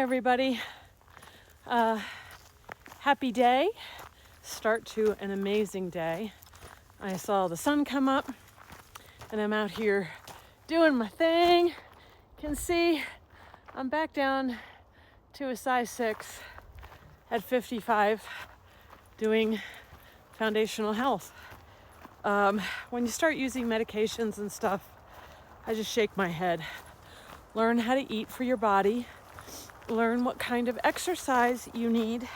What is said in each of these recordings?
everybody. Happy day. Start to an amazing day. I saw the sun come up and I'm out here doing my thing. You can see I'm back down to a size 6 at 55 doing foundational health. When you start using medications and stuff, I just shake my head. Learn how to eat for your body. Learn what kind of exercise you need,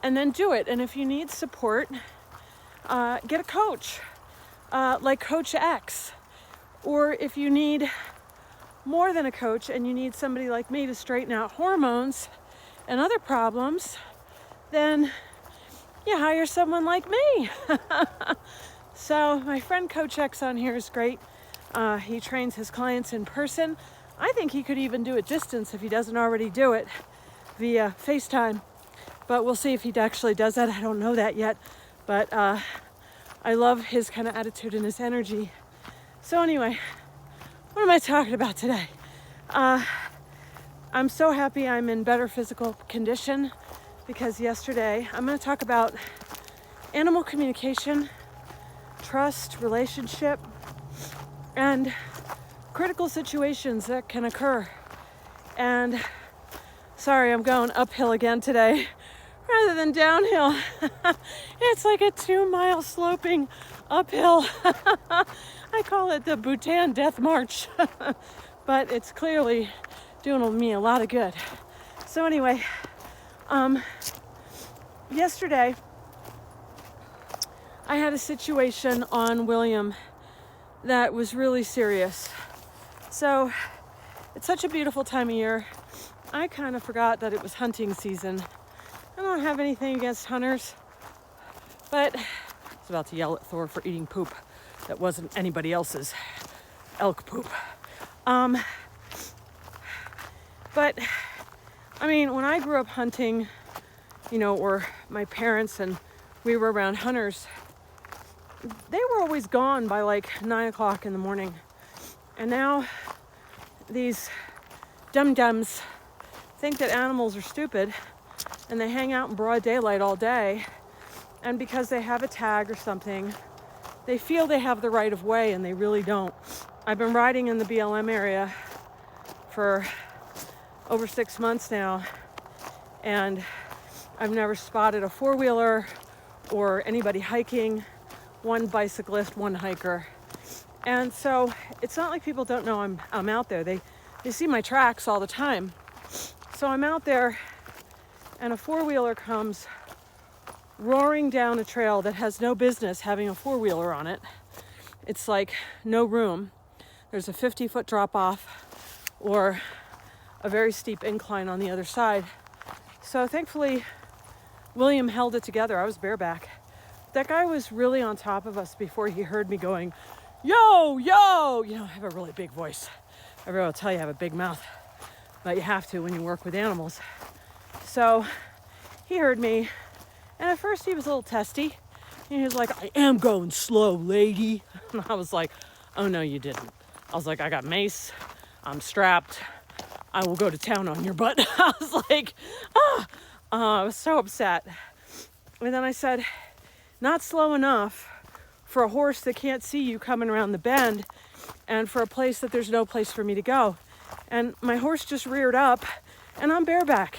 and then do it. And if you need support, get a coach, like Coach X. Or if you need more than a coach and you need somebody like me to straighten out hormones and other problems, then you hire someone like me. So my friend Coach X on here is great. He trains his clients in person. I think he could even do it distance if he doesn't already do it via FaceTime. But we'll see if he actually does that. I don't know that yet. But I love his kind of attitude and his energy. So anyway, what am I talking about today? I'm so happy I'm in better physical condition because yesterday I'm going to talk about animal communication, trust, relationship, and critical situations that can occur. And sorry, I'm going uphill again today rather than downhill. It's like a 2-mile sloping uphill. I call it the Bhutan Death March, but it's clearly doing me a lot of good. So anyway, yesterday I had a situation on William that was really serious. So it's such a beautiful time of year. I kind of forgot that it was hunting season. I don't have anything against hunters, but I was about to yell at Thor for eating poop that wasn't anybody else's elk poop. But I mean, when I grew up hunting, or my parents and we were around hunters, they were always gone by like 9 o'clock in the morning. And now these dum-dums think that animals are stupid and they hang out in broad daylight all day. And because they have a tag or something, they feel they have the right of way and they really don't. I've been riding in the BLM area for over 6 months now, and I've never spotted a four-wheeler or anybody hiking, one bicyclist, one hiker. And so it's not like people don't know I'm out there. They see my tracks all the time. So I'm out there and a four-wheeler comes roaring down a trail that has no business having a four-wheeler on it. It's like no room. There's a 50-foot drop off or a very steep incline on the other side. So thankfully, William held it together. I was bareback. That guy was really on top of us before he heard me going, yo, yo. I have a really big voice. Everyone will tell you I have a big mouth, but you have to when you work with animals. So he heard me, and at first he was a little testy. And he was like, I am going slow, lady. And I was like, oh, no, you didn't. I was like, I got mace. I'm strapped. I will go to town on your butt. I was like, I was so upset. And then I said, not slow enough for a horse that can't see you coming around the bend and for a place that there's no place for me to go. And my horse just reared up and I'm bareback.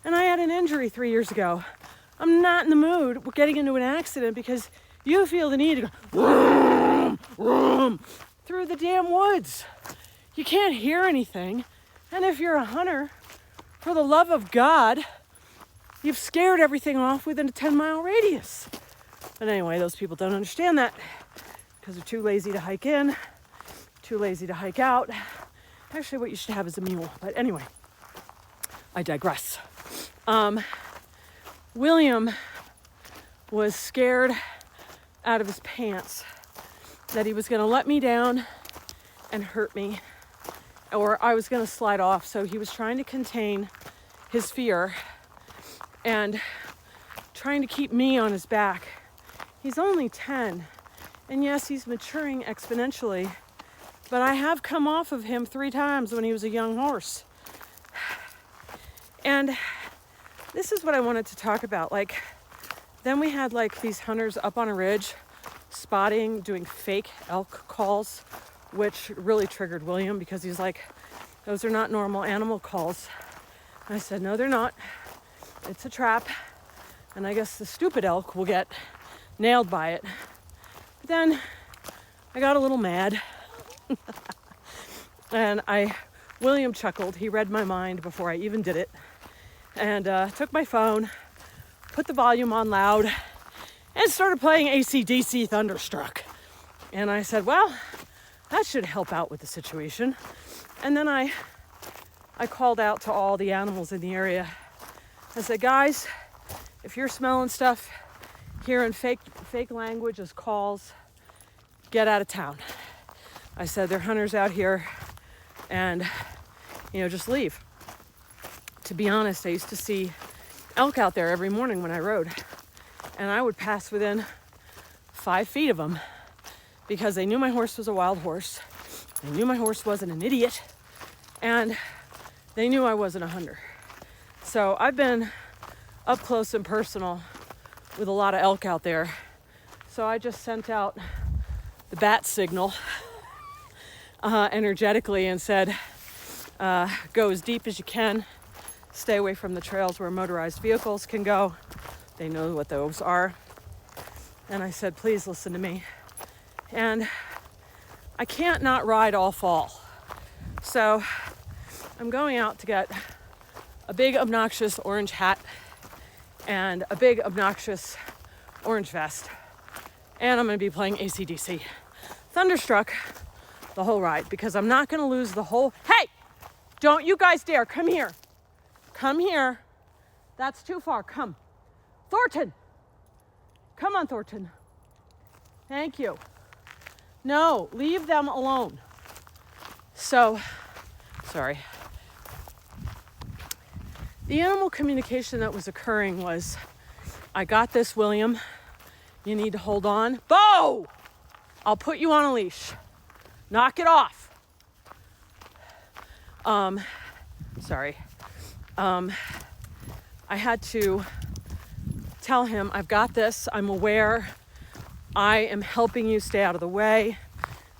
And I had an injury 3 years ago. I'm not in the mood for getting into an accident because you feel the need to go vroom, vroom, through the damn woods. You can't hear anything. And if you're a hunter, for the love of God, you've scared everything off within a 10-mile radius. But anyway, those people don't understand that because they're too lazy to hike in, too lazy to hike out. Actually, what you should have is a mule. But anyway, I digress. William was scared out of his pants that he was going to let me down and hurt me, or I was going to slide off. So he was trying to contain his fear and trying to keep me on his back. He's only 10, and yes, he's maturing exponentially, but I have come off of him 3 times when he was a young horse. And this is what I wanted to talk about. Like, then we had like these hunters up on a ridge spotting, doing fake elk calls, which really triggered William because he's like, those are not normal animal calls. I said, no, they're not. It's a trap. And I guess the stupid elk will get nailed by it. But then I got a little mad. And William chuckled. He read my mind before I even did it. And took my phone, put the volume on loud, and started playing AC/DC Thunderstruck. And I said, well, that should help out with the situation. And then I called out to all the animals in the area. I said, guys, if you're smelling stuff, hearing fake language as calls, get out of town. I said, there are hunters out here, and, just leave. To be honest, I used to see elk out there every morning when I rode, and I would pass within 5 feet of them because they knew my horse was a wild horse. They knew my horse wasn't an idiot, and they knew I wasn't a hunter. So I've been up close and personal with a lot of elk out there. So I just sent out the bat signal energetically and said, go as deep as you can. Stay away from the trails where motorized vehicles can go. They know what those are. And I said, please listen to me. And I can't not ride all fall. So I'm going out to get a big obnoxious orange hat and a big obnoxious orange vest. And I'm going to be playing AC/DC Thunderstruck the whole ride because I'm not going to lose the whole... Hey! Don't you guys dare. Come here. Come here. That's too far. Come. Thornton. Come on, Thornton. Thank you. No, leave them alone. So, sorry. The animal communication that was occurring was, I got this, William. You need to hold on. Bo! I'll put you on a leash. Knock it off. Sorry. I had to tell him, I've got this. I'm aware. I am helping you stay out of the way.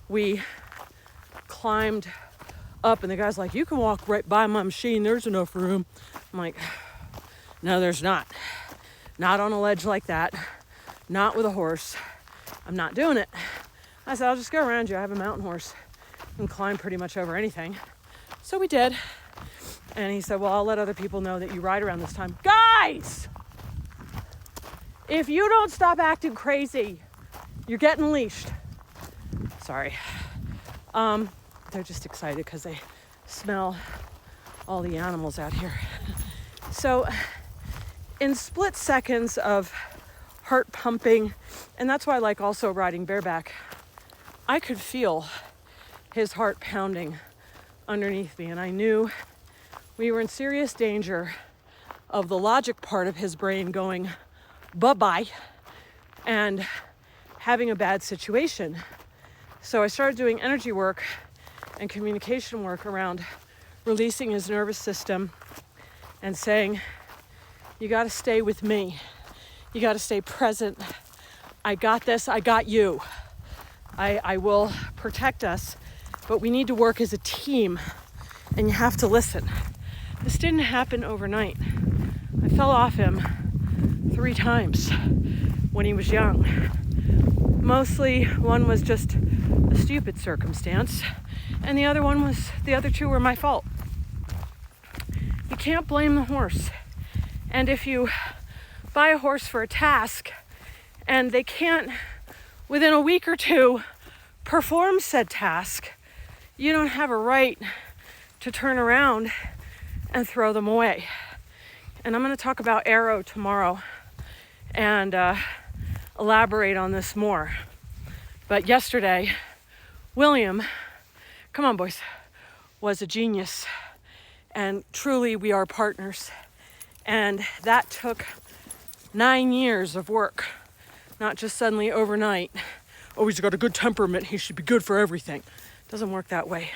We climbed up and the guy's like, you can walk right by my machine. There's enough room. I'm like, no, there's not. Not on a ledge like that. Not with a horse. I'm not doing it. I said, I'll just go around you. I have a mountain horse and climb pretty much over anything. So we did. And he said, well, I'll let other people know that you ride around this time. Guys! If you don't stop acting crazy, you're getting leashed. Sorry. They're just excited because they smell all the animals out here. So in split seconds of heart pumping, and that's why I like also riding bareback, I could feel his heart pounding underneath me, and I knew we were in serious danger of the logic part of his brain going bye-bye and having a bad situation. So I started doing energy work and communication work around releasing his nervous system and saying, you got to stay with me. You got to stay present. I got this. I got you. I will protect us, but we need to work as a team, and you have to listen. This didn't happen overnight. I fell off him 3 times when he was young. Mostly one was just a stupid circumstance, and the other 2 were my fault. You can't blame the horse. And if you buy a horse for a task and they can't, within a week or 2, perform said task, you don't have a right to turn around and throw them away. And I'm going to talk about Arrow tomorrow and elaborate on this more. But yesterday, William, come on boys, was a genius. And truly we are partners. And that took 9 years of work, not just suddenly overnight. Oh, he's got a good temperament. He should be good for everything. Doesn't work that way.